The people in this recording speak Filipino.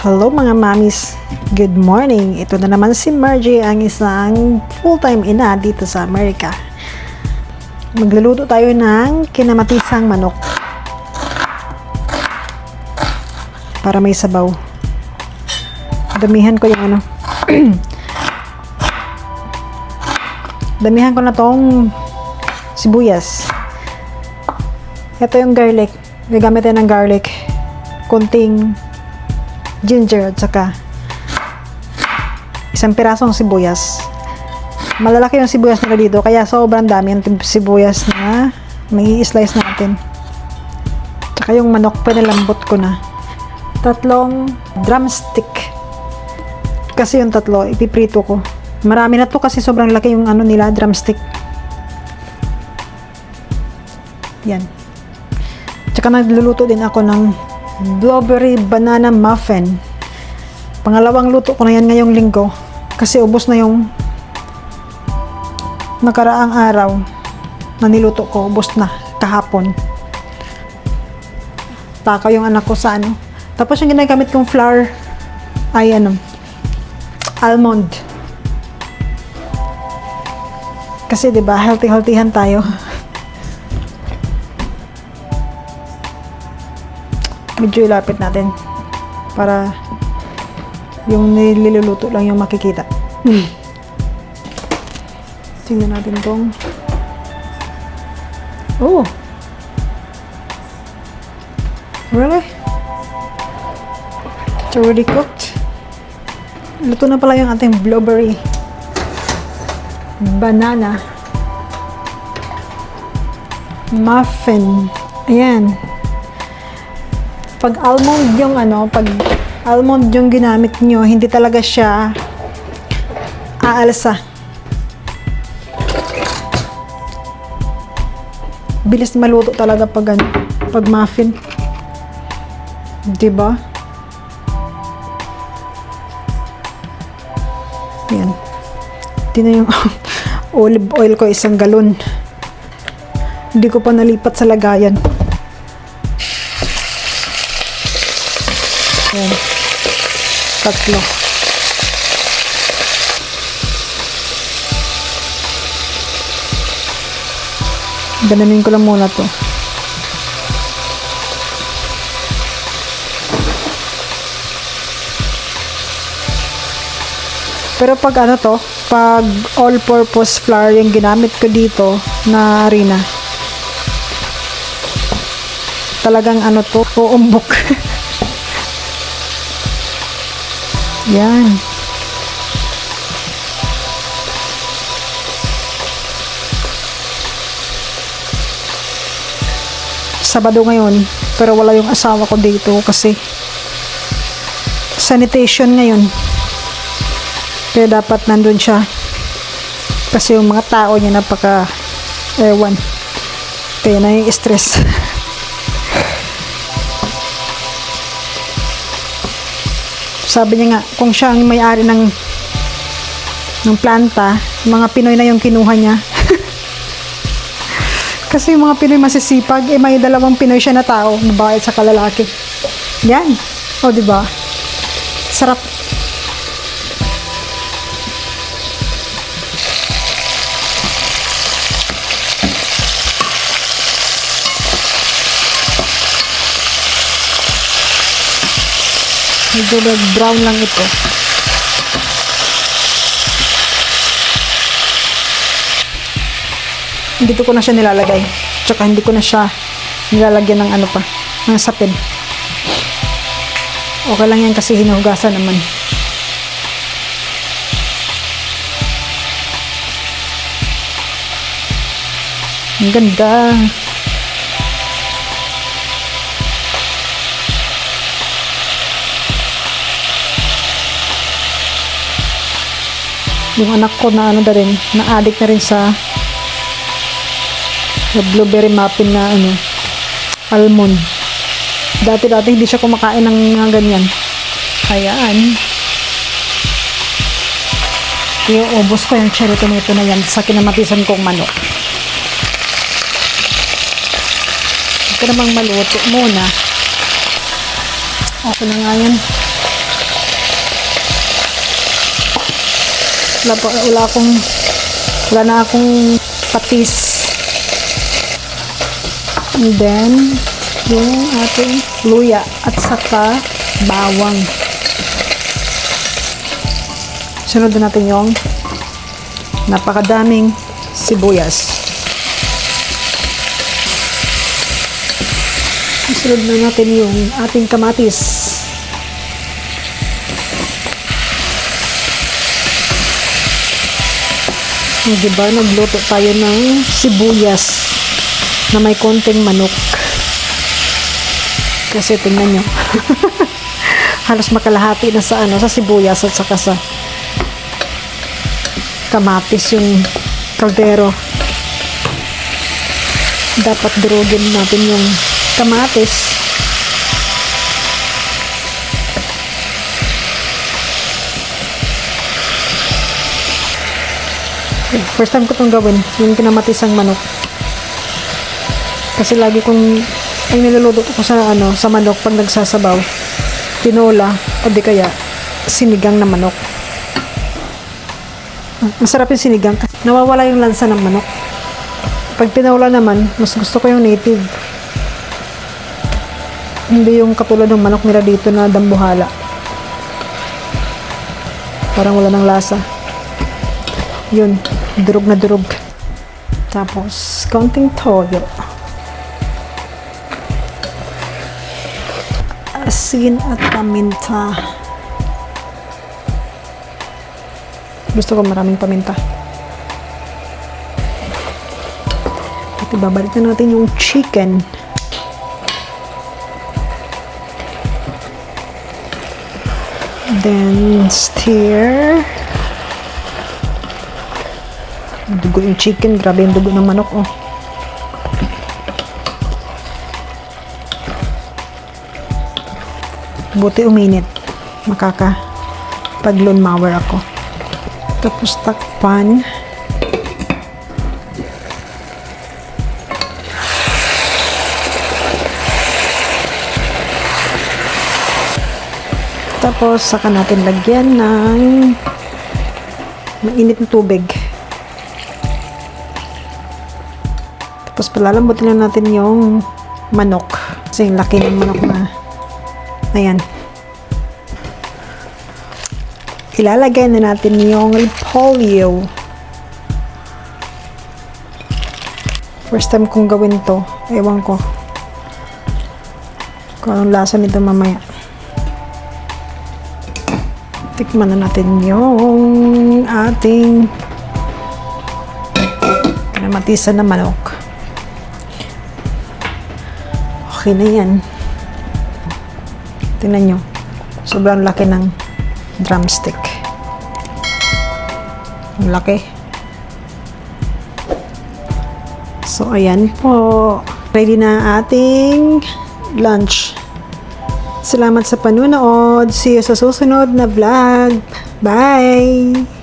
Hello mga mamis, good morning. Ito na naman si Margie, ang isang full-time ina dito sa Amerika. Magluluto tayo ng kinamatisang manok para may sabaw. Damihan ko yung ano damihan ko na tong sibuyas. Ito yung garlic, gagamit tayo ng garlic, konting ginger at saka isang pirasong sibuyas. Malalaki yung sibuyas nila dito kaya sobrang dami yung sibuyas na may i-slice natin. Tsaka yung manok pinalambot ko na. 3 drumstick kasi yung 3 ipiprito ko. Marami na to kasi sobrang laki yung ano nila, drumstick. Yan. Tsaka nagluluto din ako ng blueberry banana muffin. Pangalawang luto ko na yan ngayong linggo kasi ubos na yung nakaraang araw na niluto ko, ubos na kahapon. Takaw yung anak ko sa ano. Tapos yung ginagamit kong flour ay ano, almond. Kasi 'di ba, healthy-healthyhan tayo. Medyo ilapit natin para yung niluluto lang yung makikita. Tingnan natin tong really? It's already cooked. Luto na pala yung ating blueberry banana muffin. Ayan. Pag almond yung ginamit nyo, hindi talaga siya aalsa. Bilis maluto talaga pag muffin. 'Di ba? Yan. Tingnan yung olive oil ko, 1 galon. Hindi ko pa nalipat sa lagayan. Ayan. 3. Ganamin ko lang muna to. Pero pag ano to, pag all-purpose flour yung ginamit ko dito na harina, talagang ano to, uumbok. Yan. Sabado ngayon, pero wala yung asawa ko dito kasi sanitation ngayon. Kaya dapat nandun siya. Kasi yung mga tao niya ewan. Kaya na yung stress. Sabi niya nga, kung siya ang may-ari ng planta, mga Pinoy na yung kinuha niya. Kasi yung mga Pinoy masisipag, may 2 Pinoy siya na tao, babae at saka lalaki. Yan. O, diba? Sarap. Medyo brown lang ito. Dito ko na siya nilalagay. Tsaka hindi ko na siya nilalagyan ng ano pa, ng sapin. Okay lang yan kasi hinugasan naman. Ang ganda. Yung anak ko na na-addict na rin sa blueberry muffin na almond. Dati hindi siya kumakain ng mga ganyan. Ayan. Iuubos ko yung cherry tomato na yan sa kinamatisan kong manok. Ito namang maluto muna. Okay na nga yan. Wala na akong patis. And then, yung ating luya at saka bawang. Sunod na natin yung napakadaming sibuyas. Sunod na natin yung ating kamatis. Diba, nagluto tayo ng sibuyas na may konting manok. Kasi tingnan nyo. Halos makalahati na sa sa sibuyas at saka sa kamatis yung kaldero. Dapat durugin natin yung kamatis. First time ko itong gawin, yung kinamatisang manok. Kasi lagi kong ay niluluto ko sa manok pag nagsasabaw. Tinola o di kaya sinigang na manok. Masarap yung sinigang kasi nawawala yung lansa ng manok. Pag tinola naman, mas gusto ko yung native. Hindi yung katulad ng manok nila dito na dambuhala. Parang wala ng lasa. Yun, durog na durog. Tapos, konting toyo. Asin at paminta. Gusto ko maraming paminta. At ibabalik na natin yung chicken. Then, stir. Dugo yung chicken. Grabe yung dugo ng manok, oh. Buti uminit. Makakapag-lunmower ako. Tapos takpan. Tapos saka natin lagyan ng mainit na tubig. Tapos palalambutin lang natin yung manok. Kasi yung laki ng manok na ayan. Ilalagay na natin yung repolyo. First time kong gawin to. Ewan ko kung anong lasa nito mamaya. Tikman na natin yung ating kinamatisan na manok. Okay na yan. Tingnan nyo. Sobrang laki ng drumstick. Ang laki. So, ayan po. Ready na ating lunch. Salamat sa panunood. See you sa susunod na vlog. Bye!